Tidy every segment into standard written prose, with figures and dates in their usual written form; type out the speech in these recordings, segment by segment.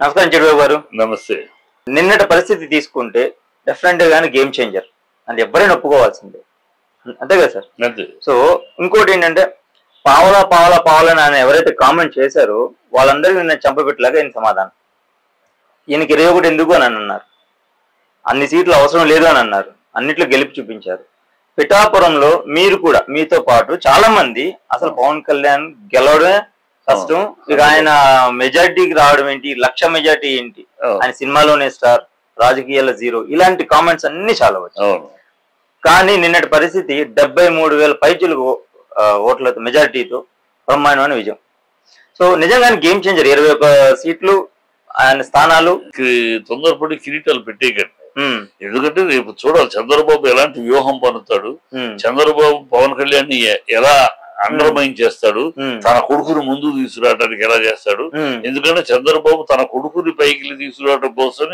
నమస్కారం చిరుబాబు గారు. నమస్తే. నిన్నటి పరిస్థితి తీసుకుంటే డెఫినెట్ గానీ గేమ్ చేంజర్ అది ఎవరైనా ఒప్పుకోవాల్సిందే, అంతే కదా సార్? అంతే. సో ఇంకోటి ఏంటంటే పావలా అని ఎవరైతే కామెంట్ చేశారో వాళ్ళందరికీ నిన్న చంపబెట్టలాగా ఈయన సమాధానం. ఈయనకి 21 ఎందుకు అని అన్నారు, అన్ని సీట్లు అవసరం లేదు అని అన్నారు, అన్నిట్లో గెలిపి చూపించారు. పిఠాపురంలో మీరు కూడా మీతో పాటు చాలా మంది అసలు పవన్ కళ్యాణ్ గెలవడమే కష్టం, ఇక ఆయన మెజార్టీకి రావడం ఏంటి, 1,00,000 మెజార్టీ ఏంటి, ఆయన సినిమాలోనే స్టార్, రాజకీయాల జీరో, ఇలాంటి కామెంట్స్ అన్ని చాలా వచ్చాయి. కానీ నిన్నటి పరిస్థితి 73,000 పైచులకు ఓట్లతో మెజార్టీతో బ్రహ్మాండమైన విజయం. సో నిజంగానే గేమ్ చేంజర్. 21 సీట్లు, ఆయన స్థానాలు తొందరపడి కిరీటాలు పెట్టేయకండి. ఎందుకంటే రేపు చూడాలి చంద్రబాబు ఎలాంటి వ్యూహం పన్నుతాడు, చంద్రబాబు పవన్ కళ్యాణ్ ఎలా అండర్మైన్ చేస్తాడు, తన కొడుకుని ముందుకు తీసుకురావడానికి ఎలా చేస్తాడు. ఎందుకంటే చంద్రబాబు తన కొడుకుని పైకి తీసుకురావడం కోసం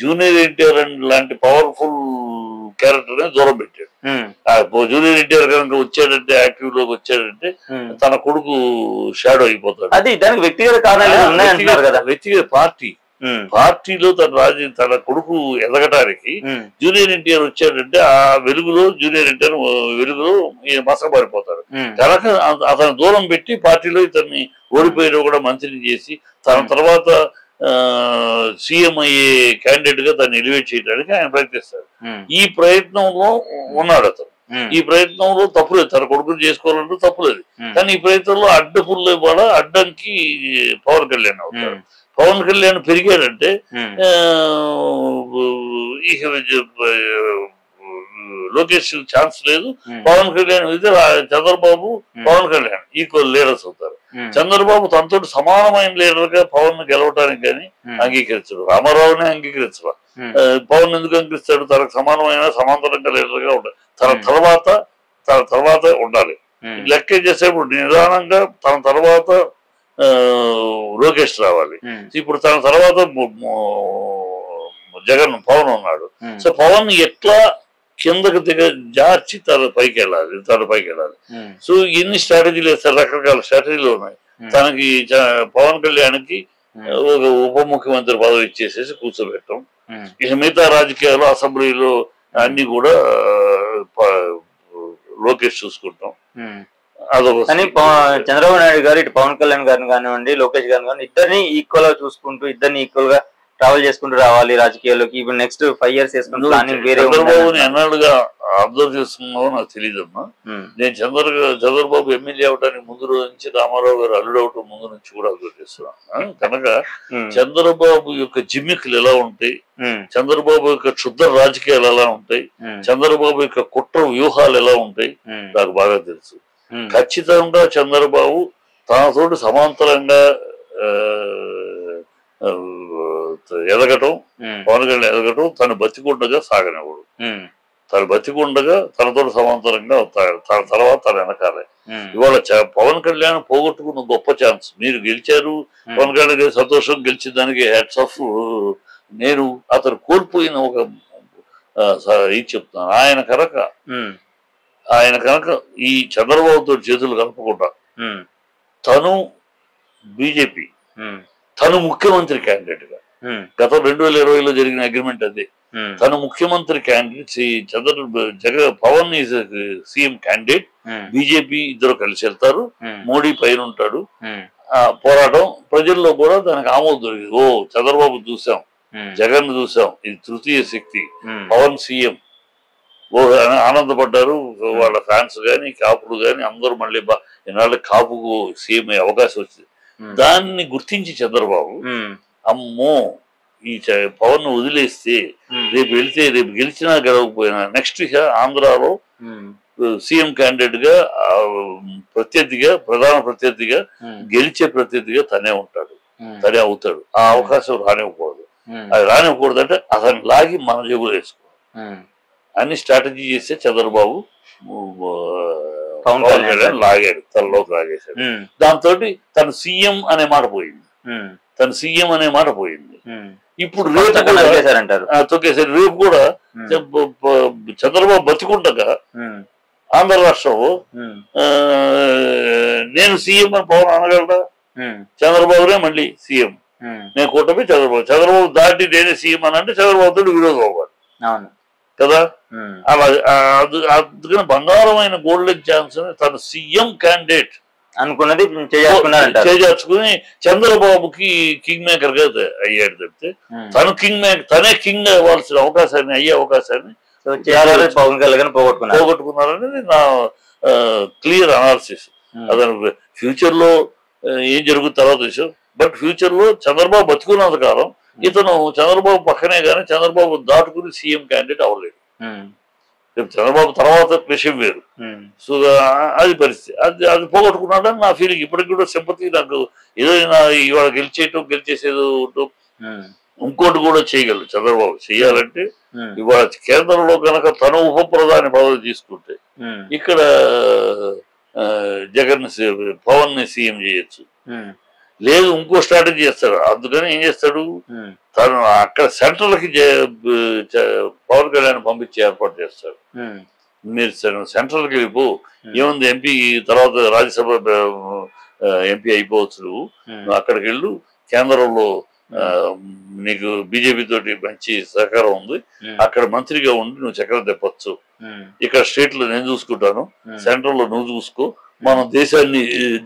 జూనియర్ ఎన్టీఆర్ లాంటి పవర్ఫుల్ క్యారెక్టర్ ని దూరం పెట్టాడు. జూనియర్ ఎన్టీఆర్ కనుక వచ్చాడంటే, యాక్టివ్ లోకి వచ్చాడంటే తన కొడుకు షాడో అయిపోతాడు. అది దానికి వ్యక్తిగత కారణాలు, వ్యక్తిగత పార్టీలో తన కొడుకు ఎదగటానికి జూనియర్ ఎన్టీఆర్ వచ్చాడంటే ఆ వెలుగులో జూనియర్ ఎన్టీఆర్ వెలుగులో మసకబారిపోతాడు. కనుక అతను దూరం పెట్టి పార్టీలో ఇతన్ని ఓడిపోయిన కూడా మంత్రిని చేసి తన తర్వాత సీఎం అయ్యే క్యాండిడేట్ గా తను ఎలివేట్ చేయడానికి ఆయన ప్రయత్నిస్తాడు. ఈ ప్రయత్నంలో ఉన్నాడు అతను. ఈ ప్రయత్నంలో తప్పులేదు, తన కొడుకుని చేసుకోవాలంటే తప్పులేదు. కానీ ఈ ప్రయత్నంలో అడ్డపుల్లో కూడా అడ్డంకి పవన్ కళ్యాణ్ అవుతాడు. పవన్ కళ్యాణ్ పెరిగాడంటే లోకేష్ ఛాన్స్ లేదు. పవన్ కళ్యాణ్ అయితే చంద్రబాబు పవన్ కళ్యాణ్ ఈక్వల్ లీడర్స్ అవుతారు. చంద్రబాబు తనతో సమానమైన లీడర్ గా పవన్ గెలవటానికి కానీ అంగీకరించడు, రామారావునే అంగీకరించడు. పవన్ ఎందుకు అంగీకరిస్తాడు? తనకు సమానమైన సమాంతరంగా లీడర్ గా ఉండాలి, తన తర్వాత ఉండాలి. లెక్క చేసేప్పుడు నిదానంగా తన తర్వాత లోకేష్ రావాలి. ఇప్పుడు తన తర్వాత జగన్ పవన్ ఉన్నాడు. సో పవన్ ఎట్లా కిందకు జార్చి తన పైకి వెళ్ళాలి. సో ఎన్ని స్ట్రాటజీలు వేస్తారు, రకరకాల స్ట్రాటజీలు ఉన్నాయి. తనకి పవన్ కళ్యాణ్కి ఒక ఉప ముఖ్యమంత్రి పదవి ఇచ్చేసేసి కూర్చోబెట్టడం, ఇక మిగతా రాజకీయాలు అసెంబ్లీలో అన్ని కూడా లోకేష్ చూసుకుంటాం. కానీ చంద్రబాబు నాయుడు గారు ఇటు పవన్ కళ్యాణ్ గారిని కానివ్వండి, లోకేష్ గారిని కానీ ఇద్దరిని ఈక్వల్ గా చూసుకుంటూ, ఇద్దరిని ఈక్వల్ గా ట్రావెల్ చేసుకుంటూ రావాలి రాజకీయాల్లోకి. ఇప్పుడు నెక్స్ట్ 5 years వేసుకుంటూ ప్లానింగ్ వేరే చంద్రబాబుని ఎన్నాళ్ళుగా అబ్జర్వ్ చేస్తున్నావో నాకు తెలియదమ్మా. నేను చంద్రబాబు ఎమ్మెల్యే అవడానికి ముందు రోజు నుంచి రామారావు గారు అల్లుడు అవటం ముందు నుంచి కూడా అబ్జర్వ్ చేస్తున్నాను. కనుక చంద్రబాబు యొక్క జిమ్మికులు ఎలా ఉంటాయి, చంద్రబాబు యొక్క క్షుద్ర రాజకీయాలు ఎలా ఉంటాయి, చంద్రబాబు యొక్క కుట్ర వ్యూహాలు ఎలా ఉంటాయి నాకు బాగా తెలుసు. ఖచ్చితంగా చంద్రబాబు తనతోటి సమాంతరంగా ఎదగటం, పవన్ కళ్యాణ్ ఎదగటం, తను బతికుండగా సాగనివ్వడు. తను బతికుండగా తనతో సమాంతరంగా తన తర్వాత తన వెనకాలే. ఇవాళ పవన్ కళ్యాణ్ పోగొట్టుకున్న గొప్ప ఛాన్స్. మీరు గెలిచారు, పవన్ కళ్యాణ్ సంతోషం, గెలిచిన దానికి హ్యాట్స్ ఆఫ్. నేను అతను కోల్పోయిన ఒక ఇది చెప్తాను. ఆయన కనుక ఈ చంద్రబాబుతో చేతులు కలపకుండా తను బీజేపీ, తను ముఖ్యమంత్రి క్యాండిడేట్ గా, గత 2020లో జరిగిన అగ్రిమెంట్ అదే, తను ముఖ్యమంత్రి candidate Pawan is CM candidate, BJP ఇద్దరు కలిసి వెళ్తారు, మోడీ పైన ఉంటాడు. పోరాటం ప్రజల్లో కూడా దానికి ఆమోదం దొరికింది. ఓ చంద్రబాబు చూసాం, జగన్ చూసాం, ఇది తృతీయ శక్తి, పవన్ సీఎం. ఓ ఆనందపడ్డారు వాళ్ళ ఫ్యాన్స్ గాని, కాపులు గాని అందరూ. మళ్ళీ ఈనాళ్ళ కాపుకు సీఎం అయ్యే అవకాశం వచ్చింది. దాన్ని గుర్తించి చంద్రబాబు, అమ్మో ఈ పవన్ వదిలేస్తే రేపు గెలిచినా గెలవకపోయినా నెక్స్ట్ ఆంధ్రాలో సీఎం క్యాండిడేట్ గా ప్రధాన ప్రత్యర్థిగా గెలిచే ప్రత్యర్థిగా తనే ఉంటాడు, తనే అవుతాడు. ఆ అవకాశం రానివ్వకూడదు. అది రానివ్వకూడదు అంటే అతను లాగి మన జేబులో వేసుకోవాలి. అన్ని స్ట్రాటజీ చేస్తే చంద్రబాబు పవన్ కళ్యాణ్ లాగాడు, తనలోకి లాగేశాడు. దాంతో తను సీఎం అనే మాట పోయింది. ఇప్పుడు రేపు తొక్కేశారు. రేపు కూడా చంద్రబాబు బతికుండగా ఆంధ్ర రాష్ట్రంలో నేను సీఎం అని పవన్ అనగలరా? చంద్రబాబునే మళ్ళీ సీఎం. నేను కూటమి చంద్రబాబు దాటి నేనే సీఎం అని అంటే చంద్రబాబుతో విరోధం అవ్వాలి కదా. అలా అందుకని బంగారమైన గోల్డెన్ ఛాన్స్ తన సీఎం క్యాండిడేట్ అనుకున్నది చేజార్చుకుని చంద్రబాబుకి కింగ్ మేకర్ గా అయ్యాడు తప్పితే తనే కింగ్ అవ్వాల్సిన అవకాశాన్ని అయ్యే అవకాశాన్ని పవన్ కళ్యాణ్ పోగొట్టుకున్నారనేది నా క్లియర్ అనాలిసిస్. అతను ఫ్యూచర్ లో ఏం జరుగుతుంది తర్వాత విషయం. బట్ ఫ్యూచర్ లో చంద్రబాబు బతుకున్నంత కాలం ఇతను చంద్రబాబు పక్కనే కానీ చంద్రబాబు దాటుకుని సీఎం క్యాండిడేట్ అవ్వలేడు. చంద్రబాబు తర్వాత విషయం వేరు. సో అది పరిస్థితి. అది పోగొట్టుకున్నాడని నా ఫీలింగ్. ఇప్పటికి కూడా సింపతి నాకు. ఏదైనా ఇవాళ గెలిచేసేదో ఇంకోటి కూడా చేయగలరు చంద్రబాబు. చెయ్యాలంటే ఇవాళ కేంద్రంలో కనుక తన ఉప ప్రధాని పదవి తీసుకుంటే ఇక్కడ పవన్ ని సీఎం చేయొచ్చు. లేదు ఇంకో స్ట్రాటజీ చేస్తాడు. అందుకని ఏం చేస్తాడు, తను అక్కడ సెంట్రల్ కి పవన్ కళ్యాణ్ పంపించి ఏర్పాటు చేస్తాడు. మీరు సెంట్రల్ కి వెళ్ళిపో, ఏముంది ఎంపీ తర్వాత రాజ్యసభ ఎంపీ అయిపోవచ్చు, నువ్వు అక్కడికి వెళ్ళు, కేంద్రంలో నీకు బీజేపీ తోటి మంచి సహకారం ఉంది, అక్కడ మంత్రిగా ఉండి నువ్వు చక్రం తెప్పచ్చు. ఇక్కడ స్టేట్ లో నేను చూసుకుంటాను, సెంట్రల్ లో నువ్వు చూసుకో, మనం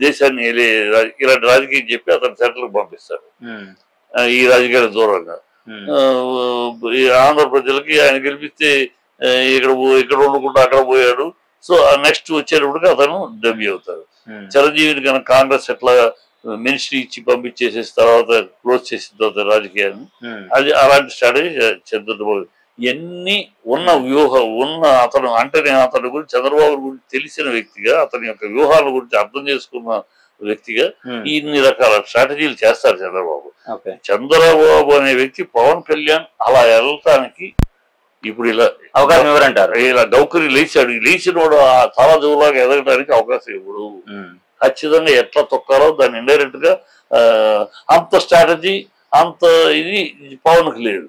దేశాన్ని ఇలాంటి రాజకీయం చెప్పి అతను సెంట్రల్ కి పంపిస్తాడు. ఈ రాజకీయాల దూరంగా ఆంధ్ర ప్రజలకి ఆయన గెలిపిస్తే ఇక్కడ ఉండకుండా అక్కడ పోయాడు. సో నెక్స్ట్ వచ్చేటప్పటికి అతను డబ్బీ అవుతాడు. చిరంజీవిని కనుక కాంగ్రెస్ ఎట్లా మినిస్ట్రీ ఇచ్చి పంపించేసేసి తర్వాత క్లోజ్ చేసిన తర్వాత రాజకీయాన్ని, అది అలాంటి స్ట్రాటజీ చంద్రబాబు. ఇవన్నీ ఉన్న అతను అంటే నేను అతని గురించి చంద్రబాబు గురించి తెలిసిన వ్యక్తిగా, అతని యొక్క వ్యూహాల గురించి అర్థం చేసుకున్న వ్యక్తిగా ఇన్ని రకాల స్ట్రాటజీలు చేస్తారు చంద్రబాబు. చంద్రబాబు అనే వ్యక్తి పవన్ కళ్యాణ్ అలా వెళ్ళటానికి ఇప్పుడు ఇలా అవకాశం ఎవరంటారు, ఇలా గౌకరి లేచిన వాడు ఆ చాలా జోలాగా ఎదగడానికి అవకాశం ఇవ్వడు. ఖచ్చితంగా ఎట్లా తొక్కాలో దాన్ని ఇండైరెక్ట్ గా అంత స్ట్రాటజీ అంత ఇది పవన్ కి లేదు.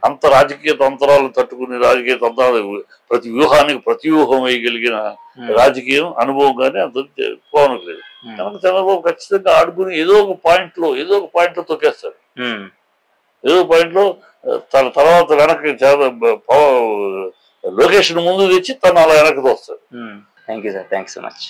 అంత రాజకీయ తంత్రాలు తట్టుకుని రాజకీయ తంత్రాలు ప్రతి వ్యూహం వేయగలిగిన రాజకీయం అనుభవం కానీ అంత పవన్ కి లేదు. కనుక చంద్రబాబు ఖచ్చితంగా ఆడుకుని ఏదో ఒక పాయింట్ లో తొక్కేస్తాడు. ఏదో పాయింట్ లో తన తర్వాత వెనక్కి లొకేషన్ ముందు తెచ్చి తను అలా వెనక్కి తోస్తాడు. Thank you sir, thanks so much.